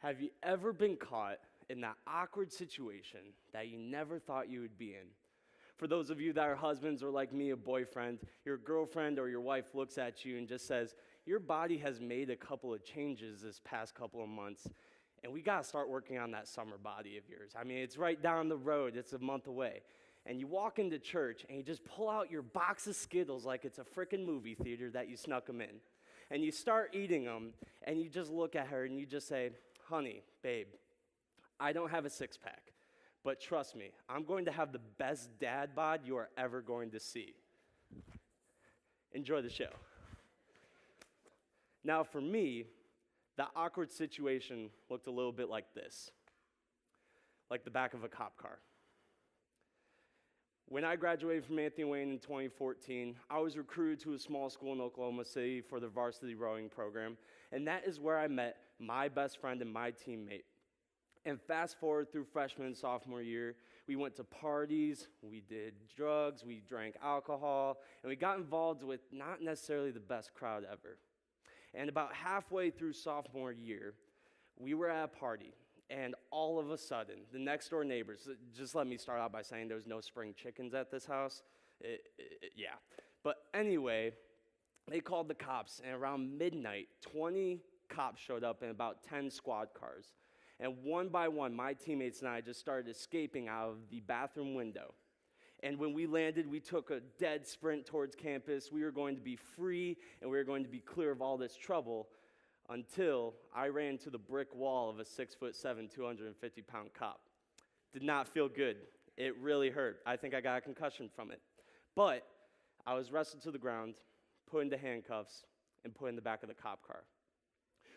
Have you ever been caught in that awkward situation that you never thought you would be in? For those of you that are husbands or like me, a boyfriend, your girlfriend or your wife looks at you and just says, your body has made a couple of changes this past couple of months, and we got to start working on that summer body of yours. I mean, it's right down the road. It's a month away. And you walk into church and you just pull out your box of Skittles like it's a freaking movie theater that you snuck them in. And you start eating them, and you just look at her and you just say, honey, babe, I don't have a six-pack, but trust me, I'm going to have the best dad bod you are ever going to see. Enjoy the show. Now, for me, the awkward situation looked a little bit like this, like the back of a cop car. When I graduated from Anthony Wayne in 2014, I was recruited to a small school in Oklahoma City for the varsity rowing program, and that is where I met my best friend and my teammate. And fast forward through freshman and sophomore year, we went to parties, we did drugs, we drank alcohol, and we got involved with not necessarily the best crowd ever. And about halfway through sophomore year, we were at a party, and all of a sudden, the next door neighbors, just let me start out by saying there was no spring chickens at this house. Yeah. But anyway, they called the cops, and around midnight, 20 cops showed up in about 10 squad cars. And one by one, my teammates and I just started escaping out of the bathroom window. And when we landed, we took a dead sprint towards campus. We were going to be free, and we were going to be clear of all this trouble until I ran into the brick wall of a 6'7", 250-pound cop. Did not feel good. It really hurt. I think I got a concussion from it. But I was wrestled to the ground, put into handcuffs, and put in the back of the cop car.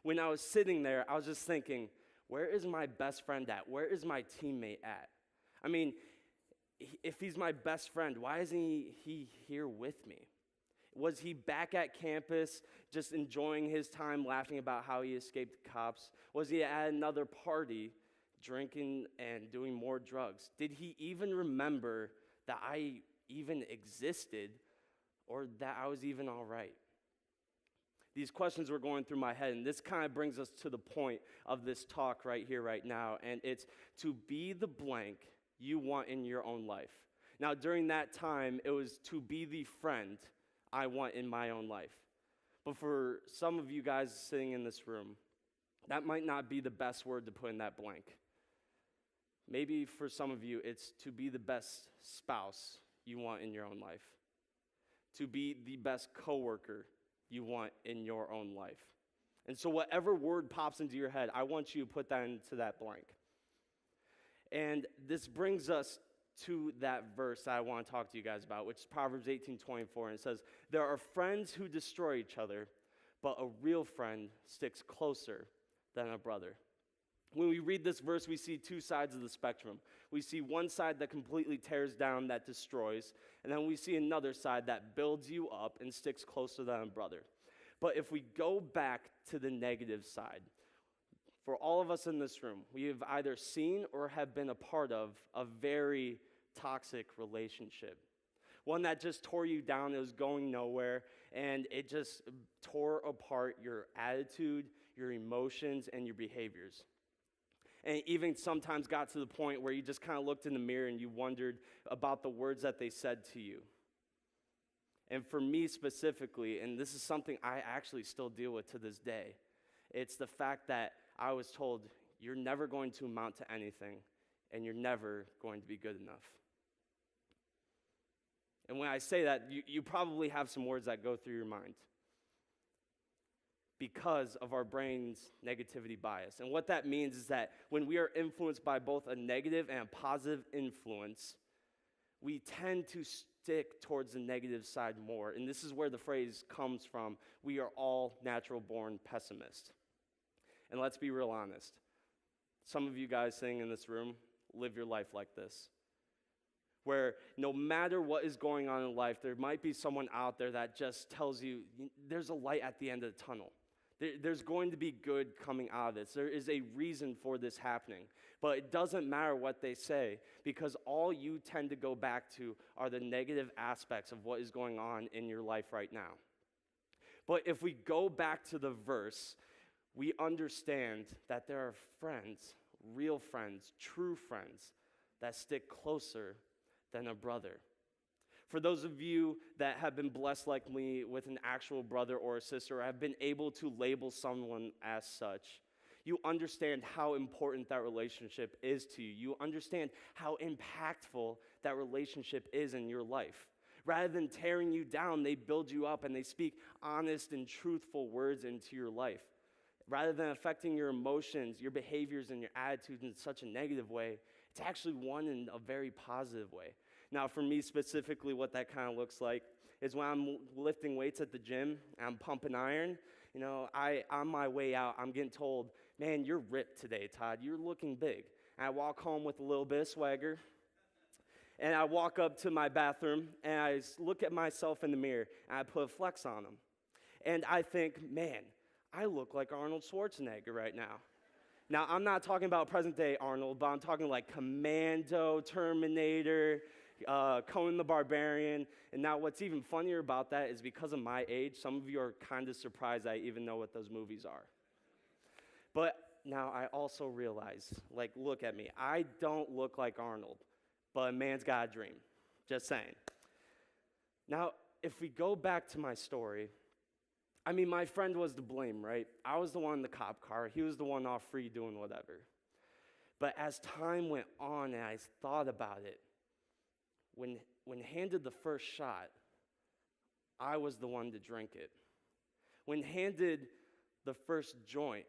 When I was sitting there, I was just thinking, where is my best friend at? Where is my teammate at? I mean, if he's my best friend, why isn't he here with me? Was he back at campus just enjoying his time, laughing about how he escaped the cops? Was he at another party drinking and doing more drugs? Did he even remember that I even existed or that I was even all right? These questions were going through my head, and this kind of brings us to the point of this talk right here, right now, and it's to be the blank you want in your own life. Now, during that time, it was to be the friend I want in my own life. But for some of you guys sitting in this room, that might not be the best word to put in that blank. Maybe for some of you, it's to be the best spouse you want in your own life, to be the best coworker you want in your own life. And so whatever word pops into your head, I want you to put that into that blank. And this brings us to that verse that I want to talk to you guys about, which is Proverbs 18:24, and it says, there are friends who destroy each other, but a real friend sticks closer than a brother. When we read this verse, we see two sides of the spectrum. We see one side that completely tears down, that destroys, and then we see another side that builds you up and sticks closer than a brother. But if we go back to the negative side, for all of us in this room, we have either seen or have been a part of a very toxic relationship. One that just tore you down, it was going nowhere, and it just tore apart your attitude, your emotions, and your behaviors. And it even sometimes got to the point where you just kind of looked in the mirror and you wondered about the words that they said to you. And for me specifically, and this is something I actually still deal with to this day, it's the fact that I was told, you're never going to amount to anything, and you're never going to be good enough. And when I say that, you probably have some words that go through your mind because of our brain's negativity bias. And what that means is that when we are influenced by both a negative and a positive influence, we tend to stick towards the negative side more. And this is where the phrase comes from, we are all natural-born pessimists. And let's be real honest. Some of you guys sitting in this room live your life like this, where no matter what is going on in life, there might be someone out there that just tells you there's a light at the end of the tunnel. There's going to be good coming out of this. There is a reason for this happening. But it doesn't matter what they say, because all you tend to go back to are the negative aspects of what is going on in your life right now. But if we go back to the verse, we understand that there are friends, real friends, true friends, that stick closer than a brother. For those of you that have been blessed like me with an actual brother or a sister, or have been able to label someone as such, you understand how important that relationship is to you. You understand how impactful that relationship is in your life. Rather than tearing you down, they build you up and they speak honest and truthful words into your life. Rather than affecting your emotions, your behaviors, and your attitudes in such a negative way, it's actually one in a very positive way. Now, for me specifically, what that kind of looks like is when I'm lifting weights at the gym, I'm pumping iron, on my way out, I'm getting told, man, you're ripped today, Todd. You're looking big. And I walk home with a little bit of swagger, and I walk up to my bathroom, and I look at myself in the mirror, and I put a flex on them. And I think, man, I look like Arnold Schwarzenegger right now. Now, I'm not talking about present-day Arnold, but I'm talking like Commando, Terminator, Conan the Barbarian. And now what's even funnier about that is because of my age, some of you are kind of surprised I even know what those movies are. But now I also realize, look at me. I don't look like Arnold, but a man's got a dream. Just saying. Now, if we go back to my story, my friend was to blame, right? I was the one in the cop car. He was the one off free doing whatever. But as time went on and I thought about it, when handed the first shot, I was the one to drink it. When handed the first joint,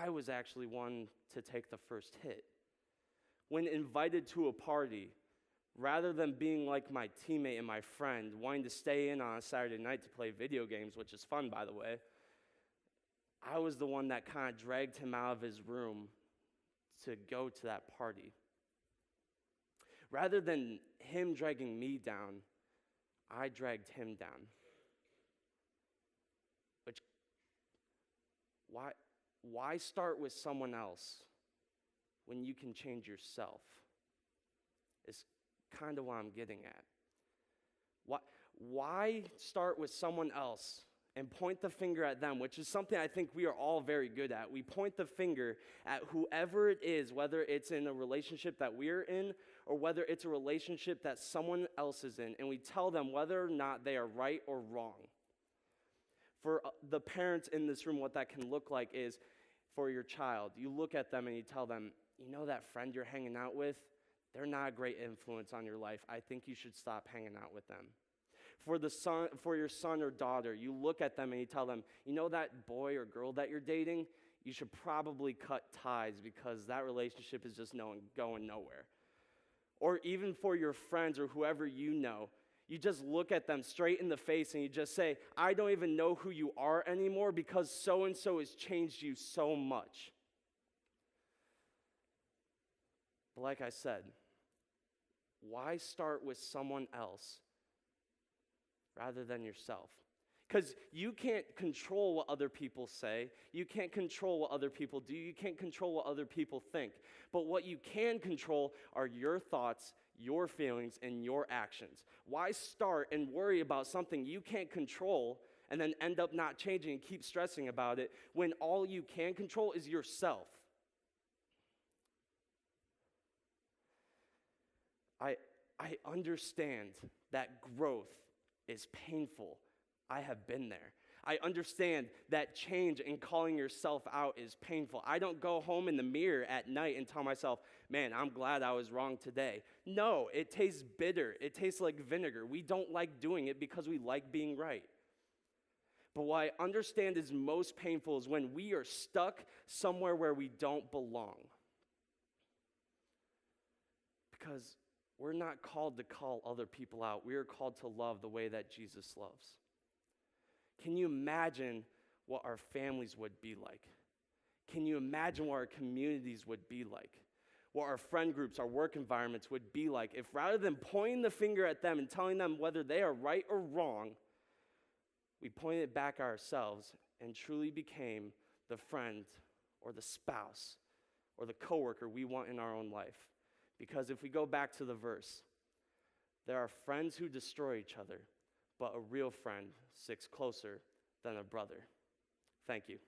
I was actually one to take the first hit. When invited to a party, rather than being like my teammate and my friend, wanting to stay in on a Saturday night to play video games, which is fun, by the way, I was the one that kind of dragged him out of his room to go to that party. Rather than him dragging me down, I dragged him down. Why start with someone else when you can change yourself? Is kind of what I'm getting at. Why start with someone else and point the finger at them, which is something I think we are all very good at. We point the finger at whoever it is, whether it's in a relationship that we're in or whether it's a relationship that someone else is in, and we tell them whether or not they are right or wrong. For the parents in this room, what that can look like is, for your child, you look at them and you tell them, that friend you're hanging out with, they're not a great influence on your life. I think you should stop hanging out with them. For your son or daughter, you look at them and you tell them, that boy or girl that you're dating, you should probably cut ties because that relationship is just going nowhere. Or even for your friends or whoever you just look at them straight in the face and you just say, I don't even know who you are anymore because so-and-so has changed you so much. But like I said, why start with someone else rather than yourself? Because you can't control what other people say. You can't control what other people do. You can't control what other people think. But what you can control are your thoughts, your feelings, and your actions. Why start and worry about something you can't control and then end up not changing and keep stressing about it when all you can control is yourself? I understand that growth is painful. I have been there. I understand that change and calling yourself out is painful. I don't go home in the mirror at night and tell myself, man, I'm glad I was wrong today. No, it tastes bitter. It tastes like vinegar. We don't like doing it because we like being right. But what I understand is most painful is when we are stuck somewhere where we don't belong. Because we're not called to call other people out. We are called to love the way that Jesus loves. Can you imagine what our families would be like? Can you imagine what our communities would be like? What our friend groups, our work environments would be like if rather than pointing the finger at them and telling them whether they are right or wrong, we pointed it back at ourselves and truly became the friend or the spouse or the coworker we want in our own life. Because if we go back to the verse, there are friends who destroy each other, but a real friend sticks closer than a brother. Thank you.